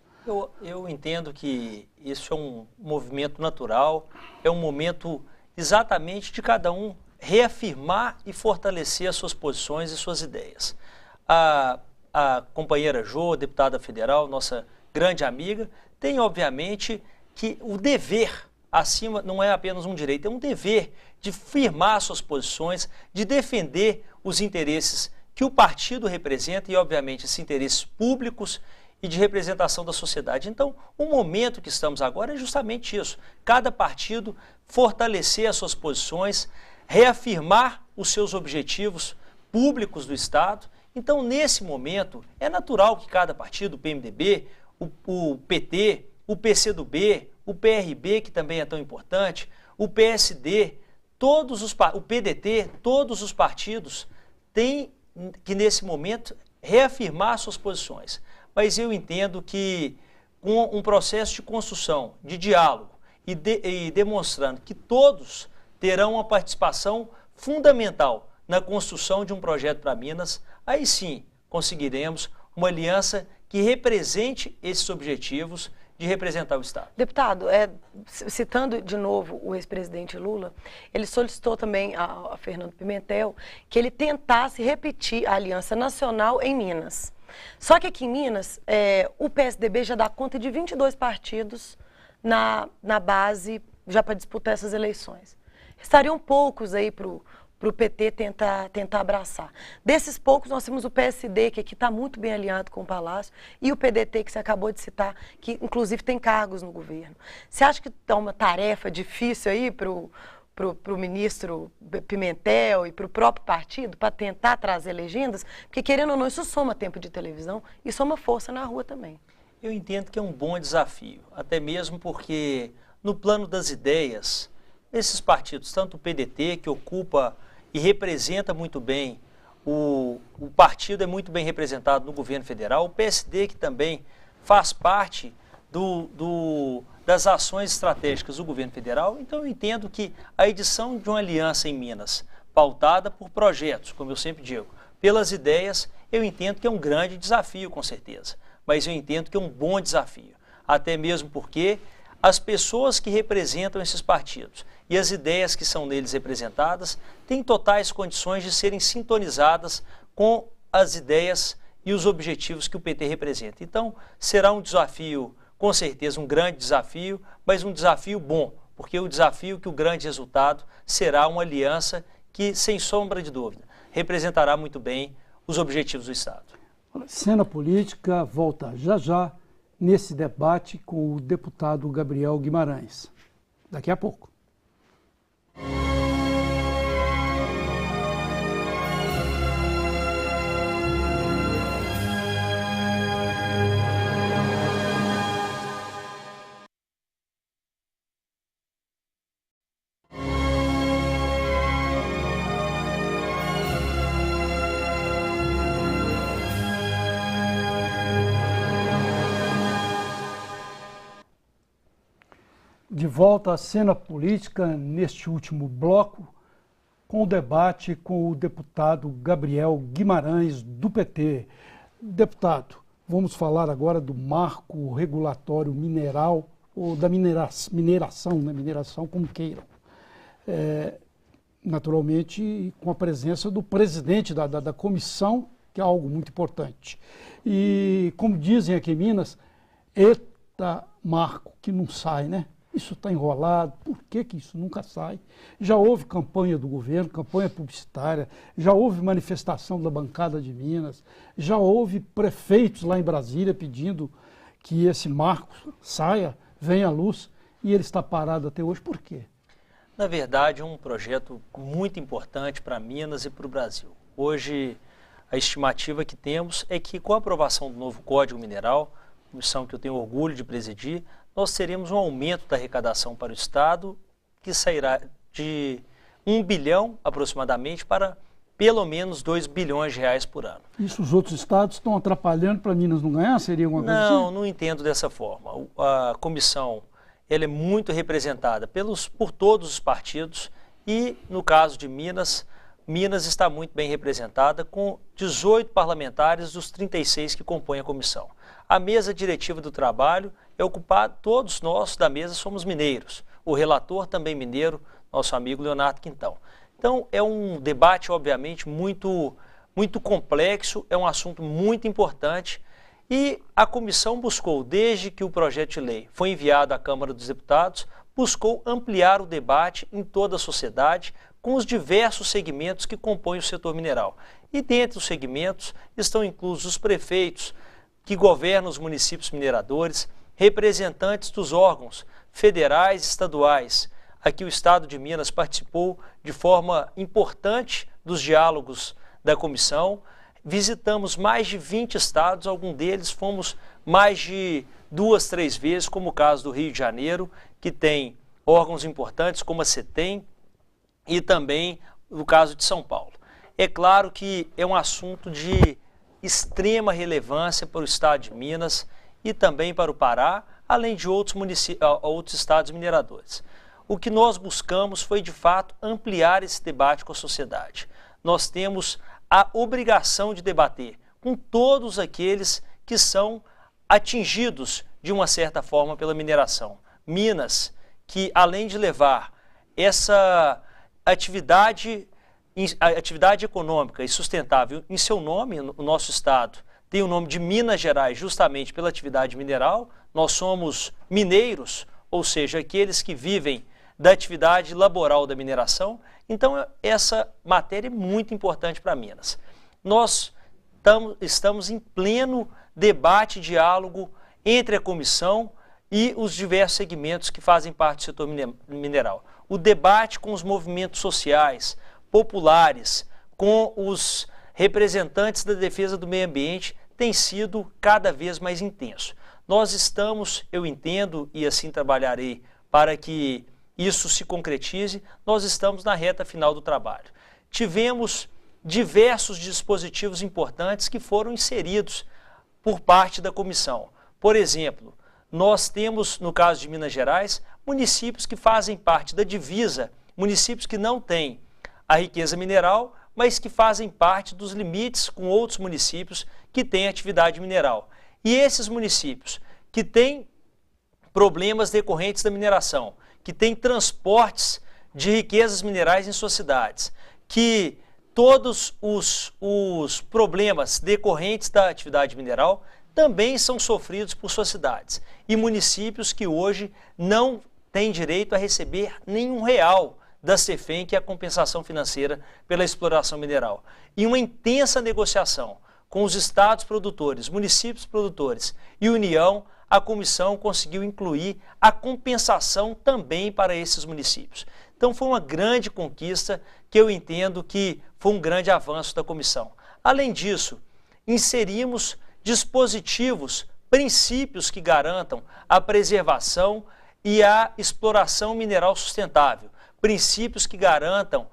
Eu entendo que isso é um movimento natural, é um momento exatamente de cada um reafirmar e fortalecer as suas posições e suas ideias. A companheira Jo, deputada federal, nossa grande amiga, tem obviamente que o dever, acima, não é apenas um direito, é um dever de firmar suas posições, de defender os interesses que o partido representa e obviamente esses interesses públicos e de representação da sociedade. Então, o momento que estamos agora é justamente isso, cada partido fortalecer as suas posições, reafirmar os seus objetivos públicos do Estado. Então, nesse momento, é natural que cada partido, o PMDB, o PT, o PCdoB, o PRB, que também é tão importante, o PSD, o PDT, todos os partidos têm que, nesse momento, reafirmar suas posições. Mas eu entendo que com um processo de construção, de diálogo e demonstrando que todos terão uma participação fundamental na construção de um projeto para Minas, aí sim conseguiremos uma aliança que represente esses objetivos de representar o Estado. Deputado, citando de novo o ex-presidente Lula, ele solicitou também a Fernando Pimentel que ele tentasse repetir a aliança nacional em Minas. Só que aqui em Minas, o PSDB já dá conta de 22 partidos na base já para disputar essas eleições. Estariam poucos aí para o PT tentar abraçar. Desses poucos, nós temos o PSD, que aqui está muito bem alinhado com o Palácio, e o PDT, que você acabou de citar, que inclusive tem cargos no governo. Você acha que está uma tarefa difícil aí para o ministro Pimentel e para o próprio partido, para tentar trazer legendas? Porque, querendo ou não, isso soma tempo de televisão e soma força na rua também. Eu entendo que é um bom desafio, até mesmo porque, no plano das ideias, esses partidos, tanto o PDT, que ocupa e representa muito bem, o partido é muito bem representado no governo federal, o PSD, que também faz parte das ações estratégicas do governo federal. Então eu entendo que a edição de uma aliança em Minas, pautada por projetos, como eu sempre digo, pelas ideias, eu entendo que é um grande desafio, com certeza. Mas eu entendo que é um bom desafio, até mesmo porque as pessoas que representam esses partidos e as ideias que são neles representadas têm totais condições de serem sintonizadas com as ideias e os objetivos que o PT representa. Então, será um desafio, com certeza, um grande desafio, mas um desafio bom, porque o desafio que o grande resultado será uma aliança que, sem sombra de dúvida, representará muito bem os objetivos do Estado. Cena Política volta já já nesse debate com o deputado Gabriel Guimarães. Daqui a pouco. De volta à cena política neste último bloco, com o debate com o deputado Gabriel Guimarães, do PT. Deputado, vamos falar agora do marco regulatório mineral, ou da mineração, né? Mineração como queiram. Naturalmente, com a presença do presidente da comissão, que é algo muito importante. E, como dizem aqui em Minas, eita marco que não sai, né? Isso está enrolado, por que isso nunca sai? Já houve campanha do governo, campanha publicitária, já houve manifestação da bancada de Minas, já houve prefeitos lá em Brasília pedindo que esse marco saia, venha à luz, e ele está parado até hoje. Por quê? Na verdade, é um projeto muito importante para Minas e para o Brasil. Hoje, a estimativa que temos é que, com a aprovação do novo Código Mineral, comissão que eu tenho orgulho de presidir, nós teremos um aumento da arrecadação para o Estado que sairá de 1 bilhão aproximadamente para pelo menos 2 bilhões de reais por ano. Isso os outros estados estão atrapalhando para Minas não ganhar? Seria alguma coisa assim? Não, não entendo dessa forma. A comissão ela é muito representada por todos os partidos e, no caso de Minas, Minas está muito bem representada com 18 parlamentares dos 36 que compõem a comissão. A mesa diretiva do trabalho é ocupada, todos nós da mesa somos mineiros. O relator também mineiro, nosso amigo Leonardo Quintão. Então, é um debate, obviamente, muito complexo, é um assunto muito importante e a comissão buscou, desde que o projeto de lei foi enviado à Câmara dos Deputados, buscou ampliar o debate em toda a sociedade com os diversos segmentos que compõem o setor mineral. E dentre os segmentos estão inclusos os prefeitos que governam os municípios mineradores, representantes dos órgãos federais e estaduais. Aqui o Estado de Minas participou de forma importante dos diálogos da comissão. Visitamos mais de 20 estados, alguns deles fomos mais de 2, 3 vezes, como o caso do Rio de Janeiro, que tem órgãos importantes como a CETEM e também o caso de São Paulo. É claro que é um assunto de extrema relevância para o Estado de Minas e também para o Pará, além de outros estados mineradores. O que nós buscamos foi, de fato, ampliar esse debate com a sociedade. Nós temos a obrigação de debater com todos aqueles que são atingidos, de uma certa forma, pela mineração. Minas, que além de levar essa atividade econômica e sustentável em seu nome, o nosso estado tem o nome de Minas Gerais justamente pela atividade mineral. Nós somos mineiros, ou seja, aqueles que vivem da atividade laboral da mineração. Então, essa matéria é muito importante para Minas. Nós estamos em pleno debate e diálogo entre a comissão e os diversos segmentos que fazem parte do setor mineral. O debate com os movimentos sociais, populares, com os representantes da defesa do meio ambiente tem sido cada vez mais intenso. Nós estamos, eu entendo, e assim trabalharei para que isso se concretize, nós estamos na reta final do trabalho. Tivemos diversos dispositivos importantes que foram inseridos por parte da comissão. Por exemplo, nós temos, no caso de Minas Gerais, municípios que fazem parte da divisa, municípios que não têm a riqueza mineral, mas que fazem parte dos limites com outros municípios que têm atividade mineral. E esses municípios que têm problemas decorrentes da mineração, que têm transportes de riquezas minerais em suas cidades, que todos os problemas decorrentes da atividade mineral também são sofridos por suas cidades. E municípios que hoje não têm direito a receber nenhum real da CEFEM, que é a compensação financeira pela exploração mineral. E uma intensa negociação com os estados produtores, municípios produtores e União, a comissão conseguiu incluir a compensação também para esses municípios. Então foi uma grande conquista que eu entendo que foi um grande avanço da comissão. Além disso, inserimos dispositivos, princípios que garantam a preservação e a exploração mineral sustentável, princípios que garantam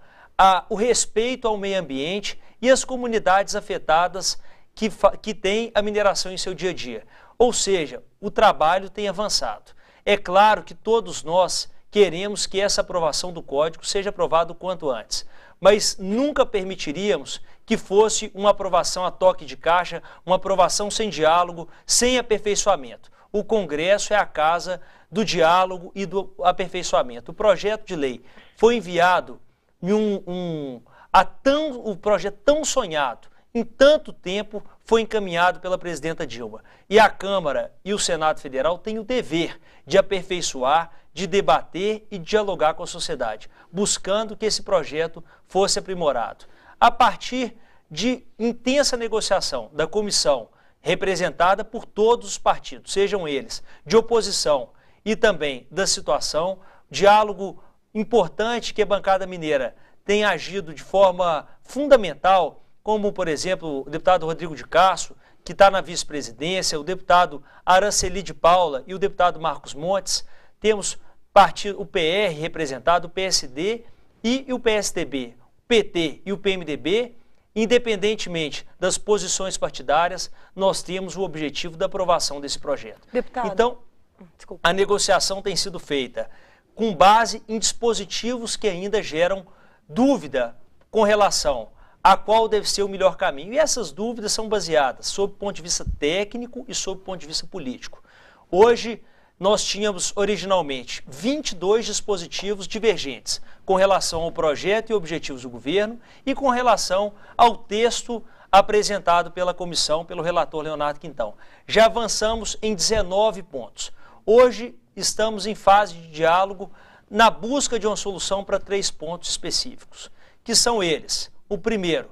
o respeito ao meio ambiente e as comunidades afetadas que têm a mineração em seu dia a dia. Ou seja, o trabalho tem avançado. É claro que todos nós queremos que essa aprovação do Código seja aprovada o quanto antes, mas nunca permitiríamos que fosse uma aprovação a toque de caixa, uma aprovação sem diálogo, sem aperfeiçoamento. O Congresso é a casa do diálogo e do aperfeiçoamento. O projeto de lei foi enviado o projeto tão sonhado, em tanto tempo, foi encaminhado pela presidenta Dilma. E a Câmara e o Senado Federal têm o dever de aperfeiçoar, de debater e dialogar com a sociedade, buscando que esse projeto fosse aprimorado. A partir de intensa negociação da comissão, representada por todos os partidos, sejam eles de oposição e também da situação, diálogo importante que a bancada mineira tem agido de forma fundamental, como, por exemplo, o deputado Rodrigo de Castro, que está na vice-presidência, o deputado Araceli de Paula e o deputado Marcos Montes. Temos o PR representado, o PSD e o PSDB, o PT e o PMDB. Independentemente das posições partidárias, nós temos o objetivo da aprovação desse projeto. Deputado, então, a negociação tem sido feita com base em dispositivos que ainda geram dúvida com relação a qual deve ser o melhor caminho. E essas dúvidas são baseadas sob o ponto de vista técnico e sob o ponto de vista político. Hoje, nós tínhamos originalmente 22 dispositivos divergentes com relação ao projeto e objetivos do governo e com relação ao texto apresentado pela comissão, pelo relator Leonardo Quintão. Já avançamos em 19 pontos. Hoje, estamos em fase de diálogo na busca de uma solução para 3 pontos específicos, que são eles. O primeiro,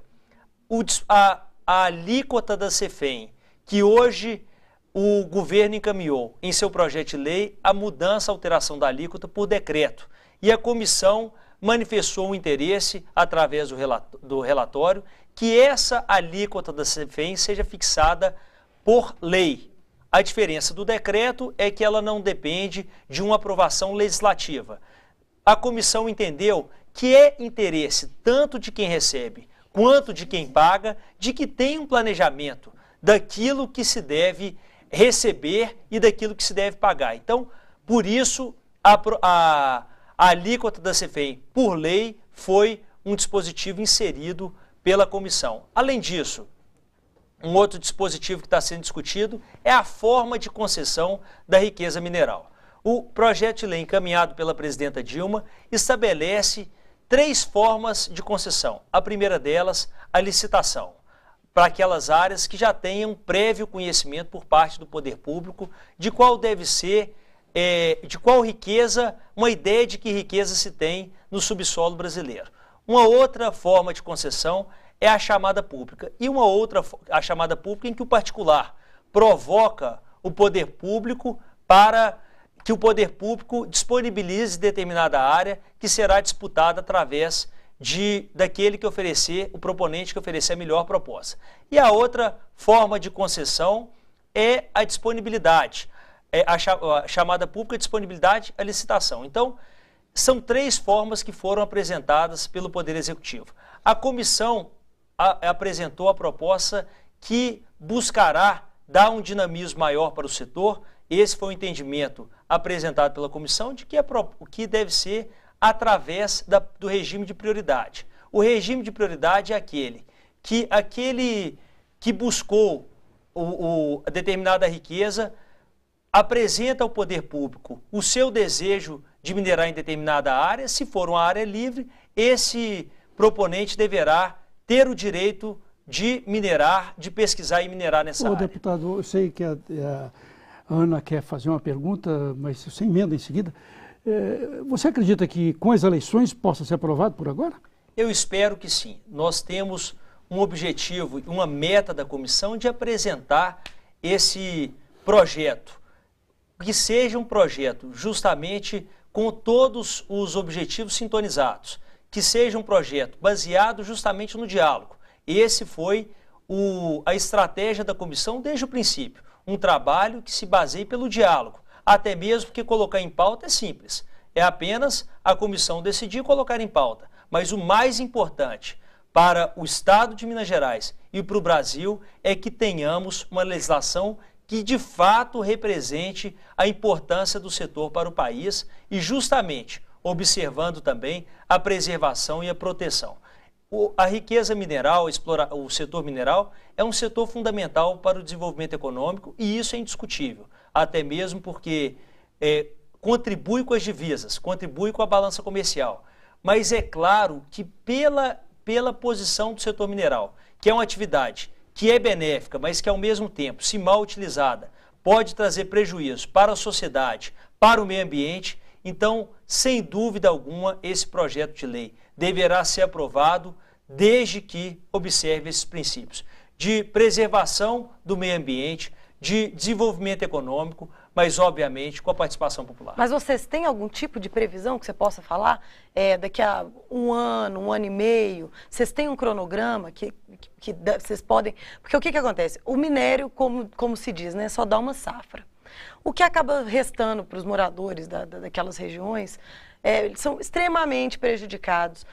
a alíquota da CEFEM, que hoje o governo encaminhou em seu projeto de lei a mudança, a alteração da alíquota por decreto. E a comissão manifestou um interesse, através do relatório, que essa alíquota da CEFEM seja fixada por lei. A diferença do decreto é que ela não depende de uma aprovação legislativa. A comissão entendeu que é interesse tanto de quem recebe quanto de quem paga, de que tem um planejamento daquilo que se deve receber e daquilo que se deve pagar. Então, por isso, a alíquota da CEFEM, por lei, foi um dispositivo inserido pela comissão. Além disso, um outro dispositivo que está sendo discutido é a forma de concessão da riqueza mineral. O projeto de lei encaminhado pela presidenta Dilma estabelece 3 formas de concessão. A primeira delas, a licitação, para aquelas áreas que já tenham prévio conhecimento por parte do poder público de qual deve ser, de qual riqueza, uma ideia de que riqueza se tem no subsolo brasileiro. Uma outra forma de concessão é a chamada pública, e uma outra, a chamada pública, em que o particular provoca o poder público para que o poder público disponibilize determinada área que será disputada através daquele que oferecer, o proponente que oferecer a melhor proposta. E a outra forma de concessão é a disponibilidade, a chamada pública, disponibilidade, a licitação. Então, são 3 formas que foram apresentadas pelo Poder Executivo. A comissão apresentou a proposta que buscará dar um dinamismo maior para o setor. Esse foi o entendimento apresentado pela comissão de que o que deve ser através do regime de prioridade. O regime de prioridade é aquele que buscou a determinada riqueza, apresenta ao poder público o seu desejo de minerar em determinada área. Se for uma área livre, esse proponente deverá ter o direito de minerar, de pesquisar e minerar nessa área. Deputado, eu sei que a Ana quer fazer uma pergunta, mas sem emenda em seguida. Você acredita que com as eleições possa ser aprovado por agora? Eu espero que sim. Nós temos um objetivo, uma meta da comissão de apresentar esse projeto, que seja um projeto justamente com todos os objetivos sintonizados, que seja um projeto baseado justamente no diálogo. Esse foi a estratégia da comissão desde o princípio, um trabalho que se baseie pelo diálogo, até mesmo porque colocar em pauta é simples, é apenas a comissão decidir colocar em pauta, mas o mais importante para o Estado de Minas Gerais e para o Brasil é que tenhamos uma legislação que de fato represente a importância do setor para o país e justamente observando também a preservação e a proteção. A riqueza mineral, o setor mineral é um setor fundamental para o desenvolvimento econômico e isso é indiscutível, até mesmo porque contribui com as divisas, contribui com a balança comercial. Mas é claro que pela posição do setor mineral, que é uma atividade que é benéfica, mas que ao mesmo tempo, se mal utilizada, pode trazer prejuízo para a sociedade, para o meio ambiente, então, sem dúvida alguma, esse projeto de lei deverá ser aprovado desde que observe esses princípios de preservação do meio ambiente, de desenvolvimento econômico, mas obviamente com a participação popular. Mas vocês têm algum tipo de previsão que você possa falar? Daqui a um ano e meio, vocês têm um cronograma que vocês podem... Porque o que acontece? O minério, como se diz, né, só dá uma safra. O que acaba restando para os moradores daquelas regiões, eles são extremamente prejudicados.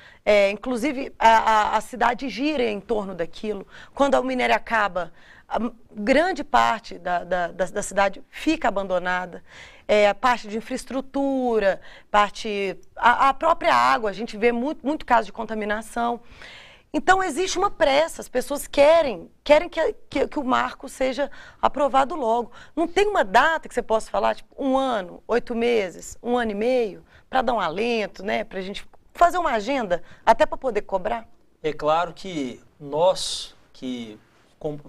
Inclusive, a cidade gira em torno daquilo. Quando o minério acaba, a grande parte da cidade fica abandonada. A parte de infraestrutura, a própria água, a gente vê muito caso de contaminação. Então, existe uma pressa, as pessoas querem que o marco seja aprovado logo. Não tem uma data que você possa falar, tipo, 1 ano, 8 meses, 1 ano e meio, para dar um alento, né, para a gente fazer uma agenda, até para poder cobrar? É claro que nós, que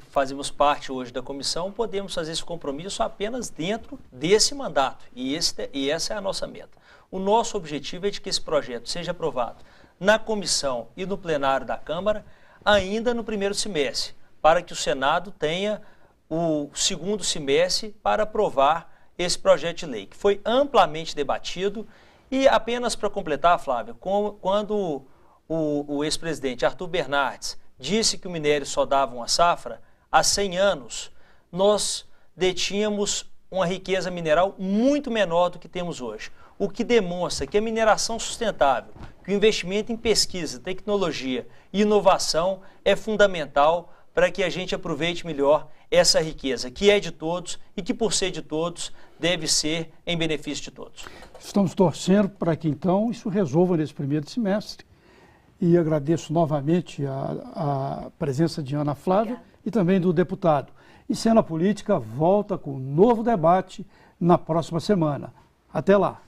fazemos parte hoje da comissão, podemos fazer esse compromisso apenas dentro desse mandato, e essa é a nossa meta. O nosso objetivo é de que esse projeto seja aprovado na comissão e no plenário da Câmara, ainda no primeiro semestre, para que o Senado tenha o segundo semestre para aprovar esse projeto de lei, que foi amplamente debatido. E apenas para completar, Flávia, quando o ex-presidente Arthur Bernardes disse que o minério só dava uma safra, há 100 anos nós detínhamos uma riqueza mineral muito menor do que temos hoje, o que demonstra que a mineração sustentável, que o investimento em pesquisa, tecnologia e inovação é fundamental para que a gente aproveite melhor essa riqueza, que é de todos e que, por ser de todos, deve ser em benefício de todos. Estamos torcendo para que, então, isso resolva nesse primeiro semestre. E agradeço novamente a presença de Ana Flávia. Obrigada. E também do deputado. E Cena Política volta com um novo debate na próxima semana. Até lá!